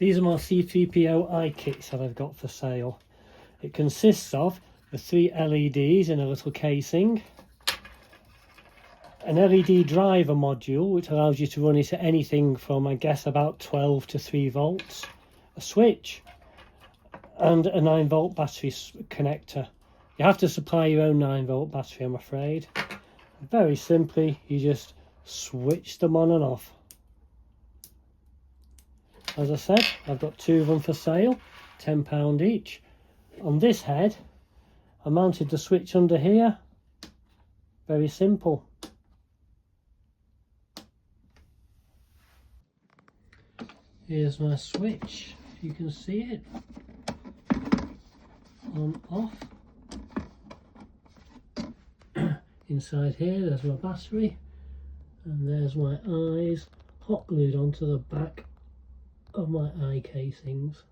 These are my C3PO eye kits that I've got for sale. It consists of the 3 LEDs in a little casing, an LED driver module which allows you to run it at anything from, I guess, about 12 to 3 volts, a switch, and a 9-volt battery connector. You have to supply your own 9-volt battery, I'm afraid. Very simply, you just switch them on and off. As I said, I've got 2 of them for sale, £10 each. On this head, I mounted the switch under here. Very simple. Here's my switch, if you can see it. On, off. Inside here, there's my battery. And there's my eyes, hot glued onto the back of my eye casings.